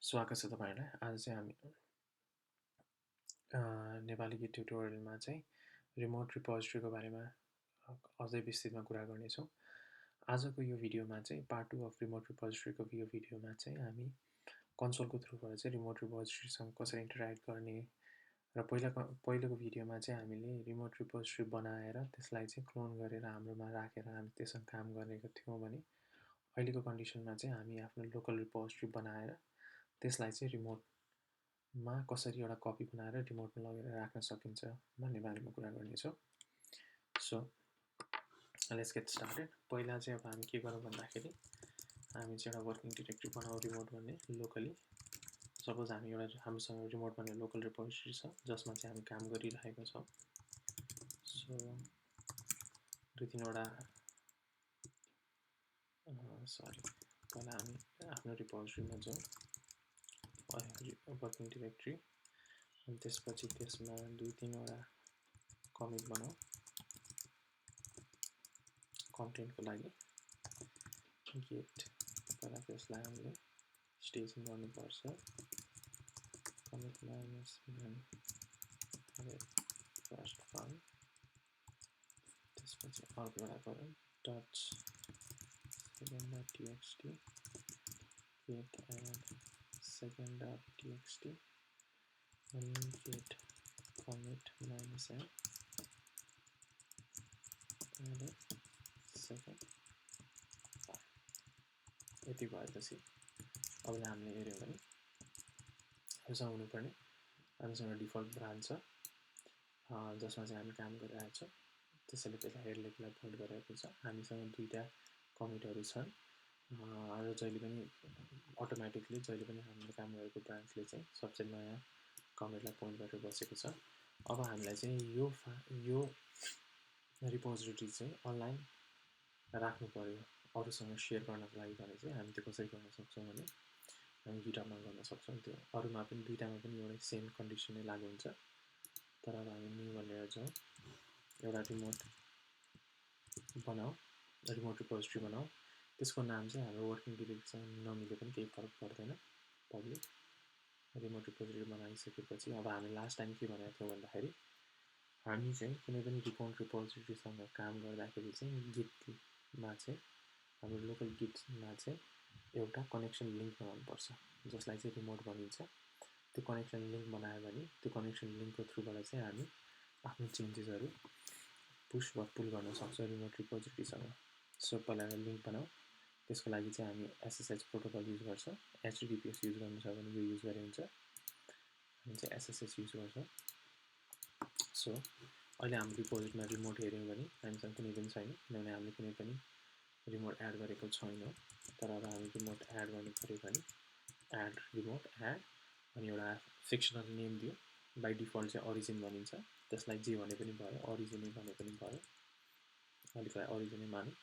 स्वागत छ तपाईहरुलाई। आज चाहिँ हामी नेपाली गिट ट्युटोरियलमा चाहिँ रिमोट रिपोजिटरीको बारेमा अझै विस्तृतमा कुरा गर्नेछौँ। आजको यो भिडियोमा चाहिँ पार्ट 2 अफ रिमोट रिपोजिटरीको यो भिडियोमा चाहिँ हामी कन्सोलको थ्रुबाट चाहिँ रिमोट रिपोजिटरीसँग कसरी इन्टरेक्ट गर्ने र पहिलोको भिडियोमा चाहिँ हामीले रिमोट रिपोजिटरी बनाएर त्यसलाई चाहिँ क्लोन गरेर हाम्रोमा राखेर हामी त्यससँग काम गरेका थियौँ भने अहिलेको कन्डिसनमा चाहिँ हामी आफ्नो लोकल रिपोजिटरी बनाएर त्यसलाई चाहिँ रिमोटमा कसरी एउटा कपी बनाएर रिमोटमा लगेर राख्न सकिन्छ भन्ने बारेमा कुरा गर्नेछौँ। So let's get started. पहिला चाहिँ अब हामी के गरौँ भन्दाखेरि हामी चाहिँ एउटा वर्किङ डिरेक्टरी बनाऊ रिमोट भन्ने लोकली। सपोज हामी एउटा हामीसँग रिमोट भन्ने लोकल रिपोजिटरी छ जसमा चाहिँ हामी काम गरिरहेको छौँ। सो दुई तीनवटा पहिला हामी आफ्नो रिपोजिटरीमा जाउँ, वर्किङ डिरेक्टरी, अनि त्यसपछि त्यसमा दुई तीनवटा कमिट बनाऊ कन्टेन्टको लागि। गिट पहिला त्यसलाई हामीले स्टेजिङ गर्नुपर्छ। कमिट माइनस फर्स्ट फाइल, त्यसपछि अर्को एउटा गरौँ dot second.txt, git add second.txt, and git commit minus n add second file। यति भएपछि अब हामीले हेर्यौँ भने हामीसँग हुनुपर्ने हामीसँग डिफल्ट ब्रान्च छ जसमा चाहिँ हामी काम गरिरहेको छौँ। त्यसैले त्यसलाई हेड लेभललाई पोइन्ट गरेको छ। हामीसँग दुईटा कमिटहरू छन् र जहिले पनि अटोमेटिकली जहिले पनि हामीले काम गरेको ब्रान्चले चाहिँ सबसे नयाँ कमिटलाई पोइन्ट गरेर बसेको छ। अब हामीलाई चाहिँ यो रिपोजिटरी चाहिँ अनलाइन राख्नु पर्यो अरूसँग सेयर गर्नको लागि भने चाहिँ हामी त्यो कसरी गर्न सक्छौँ भने हामी गिटहबमा गर्न सक्छौँ। त्यो अरूमा पनि दुईटामा पनि एउटै सेम कन्डिसन नै लागु हुन्छ। तर अब हामी न्यू भनेर जाउँ, एउटा रिमोट बनाऊ, रिमोट रिपोजिटरी बनाऊ। त्यसको नाम चाहिँ हाम्रो वर्किङ डिरेक्टरीसँग नमिले पनि केही फरक पर्दैन। पब्लिक रिमोट रिपोजिटरी बनाइसकेपछि अब हामी लास्ट टाइम के भनेको थियौँ भन्दाखेरि हामी चाहिँ कुनै पनि रिमोट रिपोजिटरीसँग काम गर्दाखेरि चाहिँ गिटमा चाहिँ हाम्रो लोकल गिटमा चाहिँ एउटा कनेक्सन लिङ्क बनाउनुपर्छ जसलाई चाहिँ रिमोट भनिन्छ। त्यो कनेक्सन लिङ्क बनायो भने त्यो कनेक्सन लिङ्कको थ्रुबाट चाहिँ हामी आफ्नो चेन्जेसहरू पुश वा पुल गर्न सक्छौँ रिमोट रिपोजिटरीसँग। सो पहिला लिङ्क बनाऊ। त्यसको लागि चाहिँ हामी एसएसएच प्रोटोकल युज गर्छ। एचटिटिपिएस युज गर्नु छ भने यो युज गरे हुन्छ। हामी चाहिँ एसएसएच युज गर्छौँ। सो अहिले हाम्रो रिपोजिटरीमा रिमोट हेऱ्यौँ भने हामीसँग कुनै पनि छैन किनभने हामीले कुनै पनि रिमोट एड गरेको छैनौँ। तर अब हामी रिमोट एड गर्नु पऱ्यो भने एड रिमोट एड अनि एउटा फिक्सनल नेम दियो। बाई डिफल्ट चाहिँ ओरिजिन भनिन्छ। त्यसलाई जे भने पनि भयो, ओरिजिनै भने पनि भयो। अलिकति ओरिजिनै मानौँ,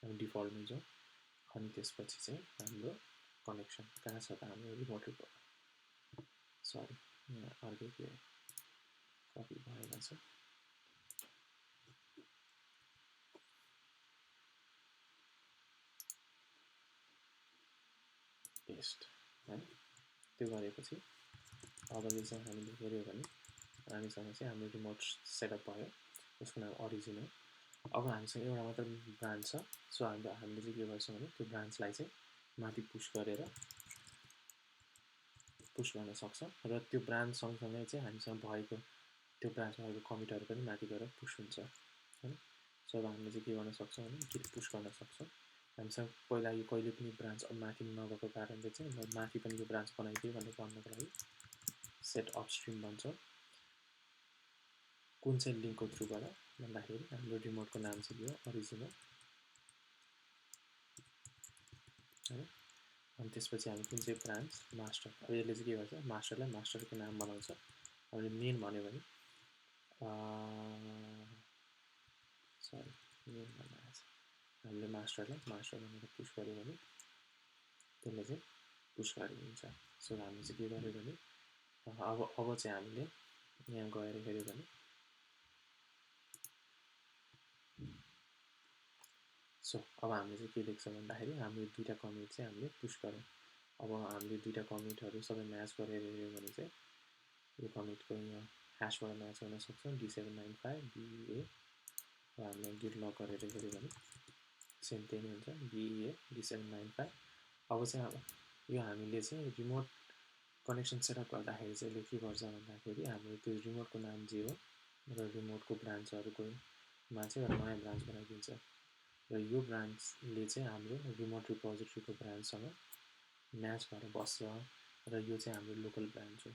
हामी डिफल्टमै जाउँ। अनि त्यसपछि चाहिँ हाम्रो कनेक्सन कहाँ छ त हाम्रो रिमोट सरी अर्कै के कपी भएन छ। पेस्ट है, त्यो गरेपछि अब यो चाहिँ हामीले हेऱ्यौँ भने हामीसँग चाहिँ हाम्रो रिमोट सेटअप भयो। त्यसको नाम ओरिजिन हो। अब हामीसँग एउटा मात्र ब्रान्च छ। सो हामीले चाहिँ के गर्छौँ भने त्यो ब्रान्चलाई चाहिँ माथि पुश गर्न सक्छौँ र त्यो ब्रान्च सँगसँगै चाहिँ हामीसँग भएको त्यो ब्रान्चमा भएको कमिटहरू पनि माथि गएर पुश हुन्छ हैन। सो अब हामीले चाहिँ के गर्न सक्छौँ भने गिट पुश गर्न सक्छौँ। हामीसँग पहिला यो कहिले पनि ब्रान्च माथि नभएको कारणले चाहिँ माथि पनि यो ब्रान्च बनाइदियो भनेर भन्नको लागि सेट अपस्ट्रिम भन्छौँ। कुन चाहिँ लिङ्कको थ्रुबाट भन्दाखेरि हाम्रो रिमोटको नाम चाहिँ यो ओरिजिन हो हैन। अनि त्यसपछि हामी कुन चाहिँ ब्रान्च मास्टर, अब यसले चाहिँ के गर्छ मास्टरलाई मास्टरको नाम बनाउँछ। हामीले मेन भन्यो भने सरी मेन भन्नु हामीले मास्टरलाई मास्टर भनेर पुश गर्यो भने त्यसले चाहिँ पुश गरिदिन्छ। सो हामीले चाहिँ के गर्यो भने अब चाहिँ हामीले यहाँ गएर हेऱ्यो भने सो अब हामीले चाहिँ के देख्छौँ भन्दाखेरि हाम्रो दुईटा कमिट चाहिँ हामीले पुश गऱ्यौँ। अब हामीले दुईटा कमिटहरु सबै म्याच गरेर हेर्यो भने चाहिँ यो कमिटको यहाँ ह्याशबाट म्याच गर्न सक्छौं D795 BEA र हामीले गिट लग गरेर हेर्यो भने सेम त्यही हुन्छ BEA D795 अब चाहिँ यो हामीले चाहिँ रिमोट कनेक्सन सेटअप गर्दाखेरि चाहिँ के गर्छ भन्दाखेरि हाम्रो त्यो रिमोटको नाम जे हो र रिमोटको ब्रान्चहरुको मा चाहिँ एउटा नयाँ ब्रान्च बनाइदिन्छ र यो ब्रान्चले चाहिँ हाम्रो रिमोट रिपोजिटरीको ब्रान्चसँग म्याच भएर बस्छ र यो चाहिँ हाम्रो लोकल ब्रान्च हो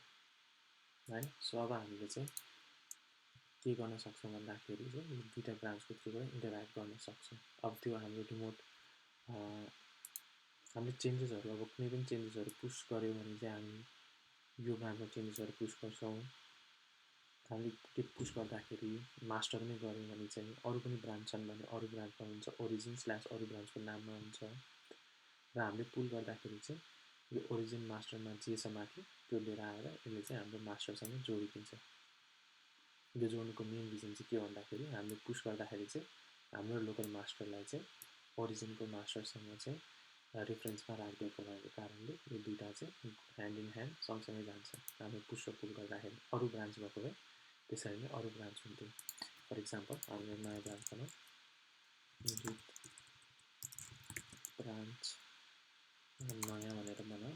हैन सो अब हामीले चाहिँ के गर्न सक्छौं भन्दाखेरि चाहिँ यो दुईटा ब्रान्चको थ्रुबाट इन्टरैक्ट गर्न सक्छौं अब त्यो हाम्रो रिमोट हामीले चेन्जेसहरु अब कुनै पनि चेन्जेसहरु पुश गर्यो भने चाहिँ हामी यो ब्रान्चमा चेन्जेसहरु पुश गर्छौं हामीले त्यो पुश गर्दाखेरि मास्टर नै गर्यो भने चाहिँ अरु पनि ब्रान्च छन् भने अरु ब्रान्चमा हुन्छ origin/अरु ब्रान्चको नाममा हुन्छ र हामीले पुल गर्दाखेरि चाहिँ यो ओरिजिन मास्टरमा जे छ माथि त्यो लिएर आएर यसले चाहिँ हाम्रो मास्टरसँग जोडिदिन्छ यो जोड्नुको मेन रिजन चाहिँ के भन्दाखेरि हामीले पुश गर्दाखेरि चाहिँ हाम्रो लोकल मास्टरलाई चाहिँ ओरिजिनको मास्टरसँग चाहिँ रेफरेन्समा राखिदिएको भएको कारणले यो दुईटा चाहिँ ह्यान्ड इन ह्यान्ड सँगसँगै जान्छ हामीले पुश र पुल गर्दाखेरि अरु ब्रान्च भएको भए त्यसरी नै अरु ब्रान्च हुन्थ्यो फर एक्जाम्पल हामीले नयाँ ब्रान्च बनाउँ गिट ब्रान्च नयाँ भनेर बनाऊ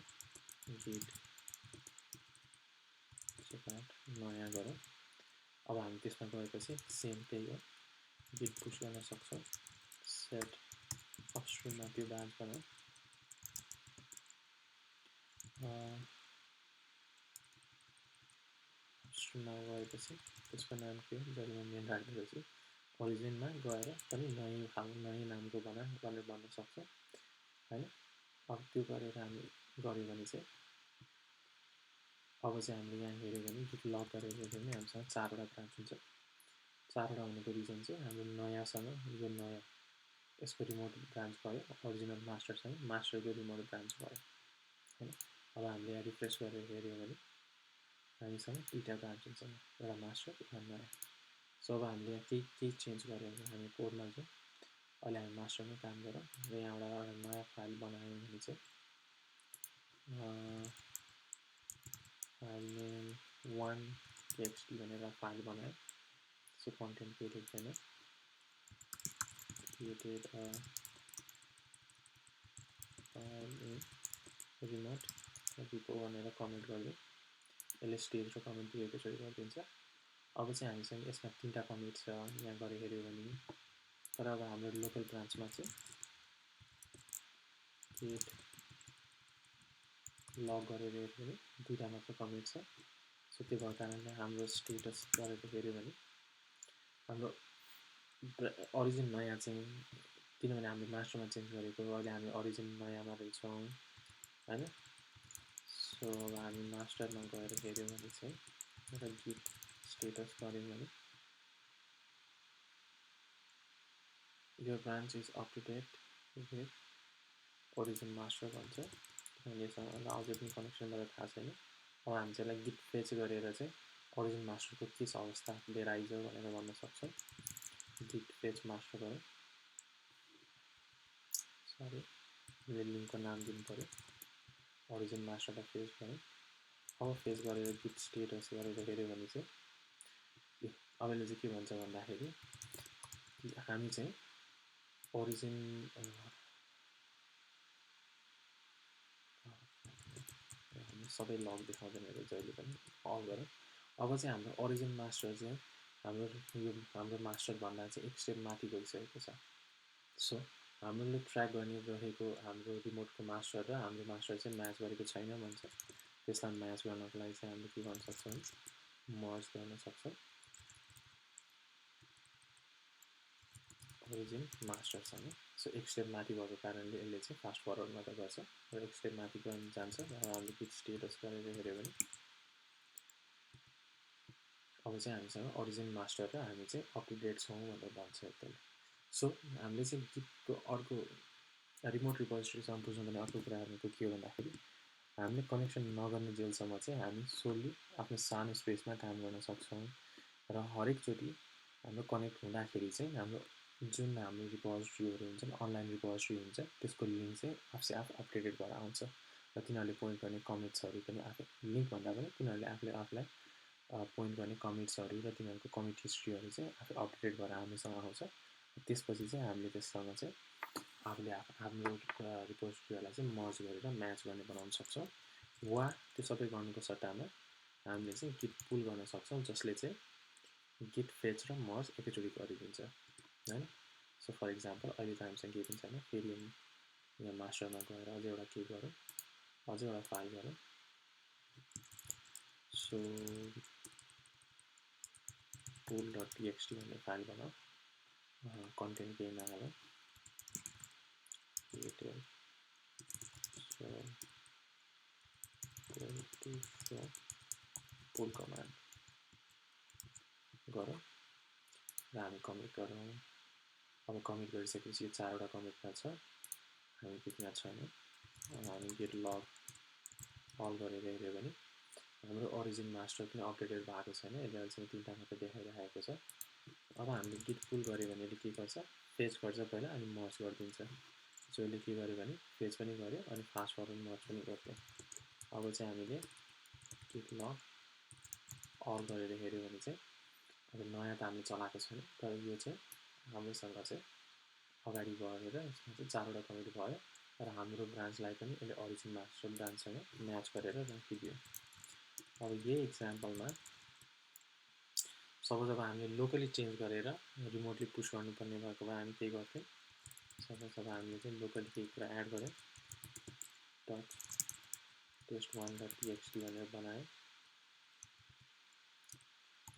गिट सेटअप नयाँ गरौँ अब हामी त्यसमा गएपछि सेम त्यही हो गिट पुश गर्न सक्छौं सेट अपस्ट्रिममा त्यो ब्रान्च बनाऊ अपस्ट्रिममा गएपछि त्यसको नाम के हो जहिले म मेन राख्दैछु ओरिजिनमा गएर पनि नयाँ नामको भनेर भन्न सक्छौं हैन अब त्यो गरेर हामी गर्यो भने चाहिँ अब चाहिँ हामीले यहाँ हेर्यो भने गिट लग गरेर हेर्यो भने हामीसँग चारवटा ब्रान्च हुन्छ चारवटा हुनुको रिजन चाहिँ हाम्रो नयाँसँग यो नयाँ यसको रिमोट ब्रान्च भयो ओरिजिनल मास्टरसँग मास्टरको रिमोट ब्रान्च भयो हैन अब हामीले यहाँ रिफ्रेश गरेर हेर्यो भने हामीसँग दुईटा ब्रान्च हुन्छ एउटा मास्टर एउटा नयाँ सो अब हामीले यहाँ केही चेन्ज गर्यो भने हामी कोडमा जाउँ अहिले हामी मास्टरमै काम गरौँ र यहाँबाट एउटा नयाँ फाइल बनायौँ भने चाहिँ फाइल नेम 1txt भनेर फाइल बनायौँ सो कन्टेन्ट केही लेख्दैन created a file in remote repo भनेर कमेन्ट गरिदिउँ यसले स्टेज र कमेन्ट दिएको चाहिँ गरिदिन्छ अब चाहिँ हामीसँग यसमा तीनटा कमिट छ यहाँ गरे हेर्यो भने तर अब हाम्रो लोकल ब्रान्चमा चाहिँ गिट लग गरेर हेर्यो भने दुईटा मात्र कमिट छ सो त्यो भएको कारणले हाम्रो स्टेटस गरेर हेर्यो भने हाम्रो ओरिजिन नयाँ चाहिँ किनभने हामीले मास्टरमा चेन्ज गरेको अहिले हामी ओरिजिन नयाँमा रहेछौँ हैन सो अब हामी मास्टरमा गएर हेर्यो भने चाहिँ र गिट स्टेटस गर्यौं भने यो branch is up to date with origin master भन्छ किनभने यससँग अझै पनि कनेक्सन गरेर थाहा छैन अब हामी चाहिँ गिट फेच गरेर चाहिँ ओरिजिन मास्टरको के छ अवस्था लिएर आइज भनेर भन्न सक्छौं गिट फेच मास्टर गरौँ सरी यो लिंकको नाम दिनु पर्यो ओरिजिन मास्टरलाई फेच गरौँ अब फेच गरेर गिट स्टेटस गरेर हेर्यो भने चाहिँ अब यसले चाहिँ के भन्छ भन्दाखेरि हामी चाहिँ ओरिजिन सबै लग देखाउँदैन रहेछ जहिले पनि अल गरौँ अब चाहिँ हाम्रो ओरिजिन मास्टर चाहिँ हाम्रो मास्टर भन्दा चाहिँ एक स्टेप माथि गइसकेको छ सो हामीले ट्र्याक गर्ने रहेको हाम्रो रिमोटको मास्टर र हाम्रो मास्टर चाहिँ म्याच गरेको छैन भन्छ त्यसलाई म्याच गर्नको लागि चाहिँ हामीले के गर्न सक्छौं मर्ज गर्न सक्छौं ओरिजिन मास्टरसँग सो एक स्टेप माथि भएको कारणले यसले चाहिँ फास्ट फरवर्ड मात्र गर्छ र एक स्टेप माथि गर्न जान्छ र हामीले गिट स्टेटस गरेर हेर्यो भने अब चाहिँ हामीसँग ओरिजिन मास्टर र हामी चाहिँ अप टु डेट छौं भनेर भन्छ एकदम सो हामीले चाहिँ गिटको अर्को रिमोट रिपोजिटरीसँग बुझ्नुपर्ने अर्को कुरा भनेको के हो भन्दाखेरि हामीले कनेक्सन नगर्ने जेलसम्म चाहिँ हामी सोली आफ्नो सानो स्पेसमा काम गर्न सक्छौं र हरेक चोटी हाम्रो कनेक्ट हुँदाखेरि चाहिँ हाम्रो जुन हाम्रो रिपोजिटरीहरु हुन्छ अनलाइन रिपोजिटरी हुन्छ त्यसको लिंक चाहिँ आफै आफ अपडेटेड भएर आउँछ र तिनीहरूले पोइन्ट गर्ने कमिट्सहरू पनि आफै लिङ्क भन्दा पनि तिनीहरूले आफूलाई पोइन्ट गर्ने कमिट्सहरू र तिनीहरूको कमिट हिस्ट्रीहरू चाहिँ आफै अपडेट गरेर हामीसँग आउँछ। त्यसपछि चाहिँ हामीले त्यससँग चाहिँ आफूले हाम्रो रिपोजिटरीहरूलाई चाहिँ मर्ज गरेर म्याच गर्ने बनाउन सक्छौँ। वा त्यो सबै गर्नुको सट्टामा हामीले चाहिँ गिट पुल गर्न सक्छौँ, जसले चाहिँ गिट फेच र मर्ज एकैचोटि गरिदिन्छ हैन। सो फर इक्जाम्पल अहिले त हामीसँग केही पनि छैन, फेरि यहाँ मास्टरमा गएर अझै एउटा के गरौँ, अझै एउटा फाइल गरौँ। सो pool.txt भन्ने फाइल बनाऊ, कन्टेन्ट केही नहालौँ, सो पुल कमान्ड गरौँ र हामी कमिट गरौँ। अब कमिट गरिसकेपछि यो 4वटा कमिटमा छ, हामी त्यतिमा छैन। हामी गेट लग अल गरेर हेऱ्यो भने हाम्रो ओरिजिन मास्टर पनि अपडेटेड भएको छैन, यसले चाहिँ 3टा मात्र देखाइरहेको छ। अब हामीले गिट पुल गऱ्यो भने यसले के गर्छ, फेच गर्छ पहिला अनि मर्ज गरिदिन्छ। सो यसले के गर्यो भने फेच पनि गर्यो अनि फास्ट फरवर्ड मर्ज पनि गर्यो। अब चाहिँ हामीले गिट लग अल गरेर हेऱ्यो भने चाहिँ अब नयाँ त हामीले चलाएको छैन, तर यो चाहिँ हाम्रोसँग चाहिँ अगाडि बढेर यसमा चाहिँ 4वटा कमिट भयो र हाम्रो ब्रान्चलाई पनि यसले ओरिजिन मास्टर ब्रान्चसँग म्याच गरेर राखिदियो। अब यही इक्जाम्पलमा सपोज अब हामीले लोकली चेन्ज गरेर रिमोटली पुश गर्नुपर्ने भएको भए हामी के गर्थ्यौँ, सपोज अब हामीले चाहिँ लोकली केही कुरा एड गऱ्यौँ, test1.txt भनेर बनायौँ।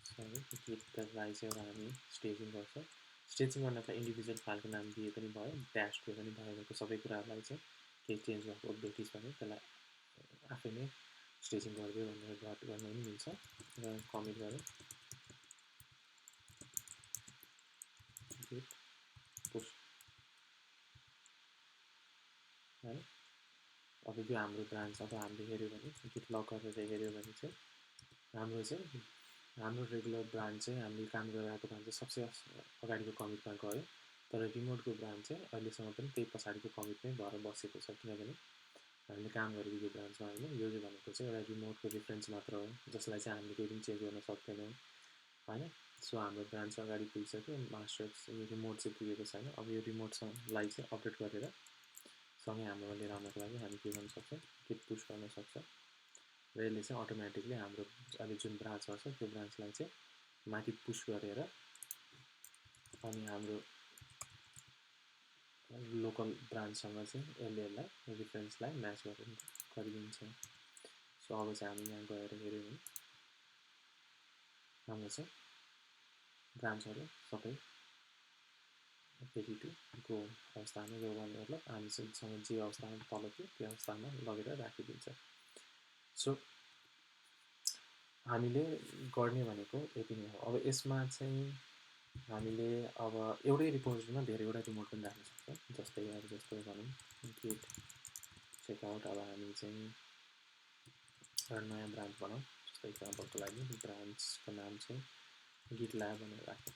सरी गिटलाई चाहिँ एउटा हामी स्टेजिङ गर्छौँ। स्टेजिङ गर्नका इन्डिभिजुअल फाइलको नाम दिए पनि भयो, ड्यास दिए पनि भएको सबै कुराहरूलाई चाहिँ केही चेन्ज भएको देखिस् भने त्यसलाई आफै नै स्टेजिङ गरिदियो भनेर गर्न पनि मिल्छ। र कमिट गऱ्यौँ गिट पुश है। अब यो हाम्रो ब्रान्च अब हामीले हेऱ्यो भने गिट लग गरेर हेऱ्यो भने चाहिँ हाम्रो रेगुलर ब्रान्च चाहिँ हामीले काम गरिरहेको ब्रान्च चाहिँ सबसे अगाडिको कमिटमा गयो, तर रिमोटको ब्रान्च चाहिँ अहिलेसम्म पनि त्यही पछाडिको कमिटमै भएर बसेको छ, किनभने हामीले काम गरेको यो ब्रान्चमा होइन। यो चाहिँ भनेको चाहिँ एउटा रिमोटको रेफरेन्स मात्र हो, जसलाई चाहिँ हामीले केही पनि चेन्ज गर्न सक्दैनौँ होइन। सो हाम्रो ब्रान्च अगाडि पुगिसक्यो, मास्टर यो रिमोट चाहिँ पुगेको छैन। अब यो रिमोटलाई चाहिँ अपडेट गरेर सँगै हाम्रोमा लिएर आउनको लागि हामी के गर्न सक्छौँ, गिट पुश गर्न सक्छौँ र यसले चाहिँ अटोमेटिकली हाम्रो अहिले जुन ब्रान्चमा छ त्यो ब्रान्चलाई चाहिँ माथि पुश गरेर अनि हाम्रो लोकल ब्रान्चसँग चाहिँ यसलाई रेफरेन्सलाई म्याच गरिदिन्छ। सो अब चाहिँ हामी यहाँ गएर हेऱ्यौँ भने हाम्रो चाहिँ ब्रान्चहरू सबै रेडी टु गो अवस्थामा गयो भने मतलब हामीसँग जे अवस्थामा तल थियो त्यो अवस्थामा लगेर राखिदिन्छ। सो हामीले गर्ने भनेको यति नै हो। अब यसमा चाहिँ हामीले अब एउटै रिपोजिटरीमा धेरैवटा रिमोट पनि राख्न सक्छौँ, जस्तै अब जस्तो भनौँ गिट चेकआउट। अब हामी चाहिँ एउटा नयाँ ब्रान्च बनाऊँ, जस्तै इक्जाम्पलको लागि ब्रान्चको नाम चाहिँ गिटल्याब भनेर राख्यौँ।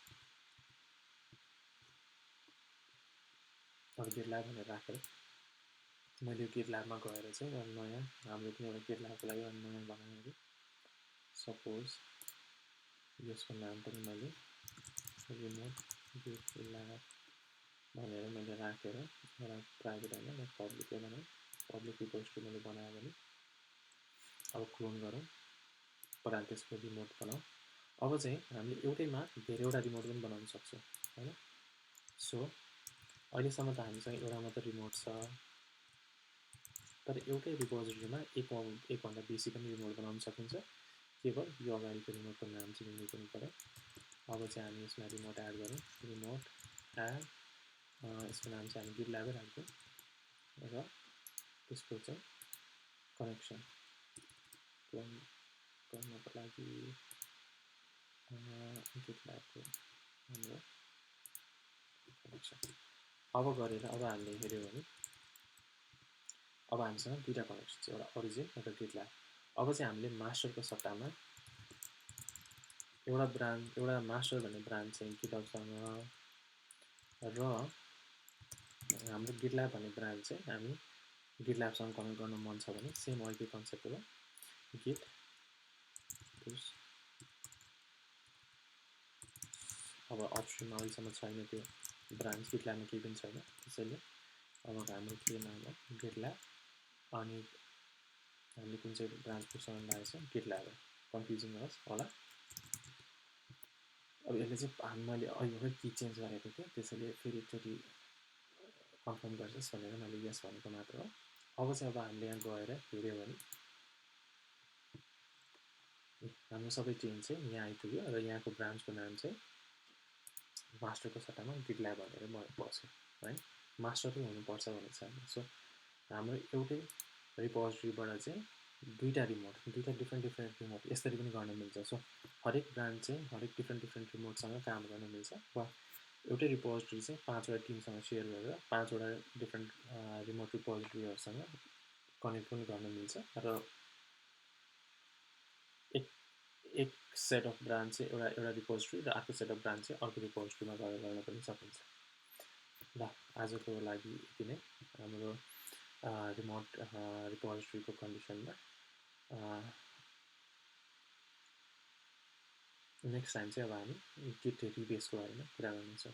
अब गिटल्याब भनेर राखेर मैले यो गिटल्याबमा गएर चाहिँ एउटा नयाँ हाम्रो पनि एउटा गिटल्याबको लागि एउटा नयाँ बनाएँ। सपोज यसको नाम पनि मैले रिमोट गिटल्याब भनेर मैले राखेर एउटा प्राइभेट होइन पब्लिकै बनाएँ। पब्लिक रिपोजिटरी मैले बनाएँ भने अब क्लोन गरौँ, त्यसको रिमोट बनाऊ। अब चाहिँ हामीले एउटैमा धेरैवटा रिमोट पनि बनाउन सक्छौँ होइन। सो अहिलेसम्म त हामीसँग एउटा मात्र रिमोट छ, तर एउटै रिपोजिटरीमा एकभन्दा बेसी पनि रिमोट बनाउन सकिन्छ। केवल यो अगाडिको रिमोटको नाम चाहिँ युनिक हुनु पर्यो। अब चाहिँ हामी यसमा रिमोट एड गरौँ, रिमोट एड, यसको नाम चाहिँ हामी गिटल्याबै राख्छौँ र त्यसको चाहिँ कनेक्सन गर्नको लागि गिटल्याबको हाम्रो कनेक्सन अब गरेर अब हामीले हेऱ्यौँ भने अब हामीसँग दुईवटा कनेक्सन छ, एउटा ओरिजिन एउटा गिटल्याब। अब चाहिँ हामीले मास्टरको सट्टामा एउटा मास्टर भन्ने ब्रान्च चाहिँ गिटहबसँग र हाम्रो गिटल्याब भन्ने ब्रान्च चाहिँ हामी गिटल्याबसँग कनेक्ट गर्न मन छ भने सेम अघिकै कन्सेप्ट हो गिट पुश अब अपस्ट्रिममा अहिलेसम्म छैन त्यो ब्रान्च गिटल्याबमा केही पनि छैन त्यसैले अब हाम्रो के नाम हो गिटल्याब अनि हामीले कुन चाहिँ ब्रान्च पुसमा लागेको छ गिटल्याब कन्फ्युजिङ होस् होला अब यसले चाहिँ मैले अहिले भर्खर की चेन्ज गरेको थिएँ त्यसैले फेरि एकचोटि कन्फर्म गर्छस् भनेर मैले यस भनेको मात्र हो अब चाहिँ अब हामीले यहाँ गएर हेऱ्यो भने हाम्रो सबै चेन्ज चाहिँ यहाँ आइपुग्यो र यहाँको ब्रान्चको नाम चाहिँ मास्टरको सट्टामा गिटल्याब भनेर बस्यो है मास्टरै हुनुपर्छ भनेको छ सो हाम्रो एउटै रिपोजिटरीबाट चाहिँ दुईवटा डिफ्रेन्ट रिमोट यसरी पनि गर्न मिल्छ सो हरेक ब्रान्च चाहिँ हरेक डिफ्रेन्ट रिमोटसँग काम गर्न मिल्छ वा एउटै रिपोजिटरी चाहिँ 5 वटा टिमसँग सेयर गरेर 5 वटा डिफ्रेन्ट रिमोट रिपोजिटरीहरूसँग कनेक्ट पनि गर्न मिल्छ र एक सेट अफ ब्रान्च चाहिँ एउटा रिपोजिटरी र अर्को सेट अफ ब्रान्च चाहिँ अर्को रिपोजिटरीमा गएर गर्न पनि सकिन्छ ल आजको लागि यति नै हाम्रो रिमोट रिपोजिटरीको कन्डिसनमा नेक्स्ट टाइम चाहिँ अब हामी गिट रिबेसको बारेमा कुरा गर्नेछौँ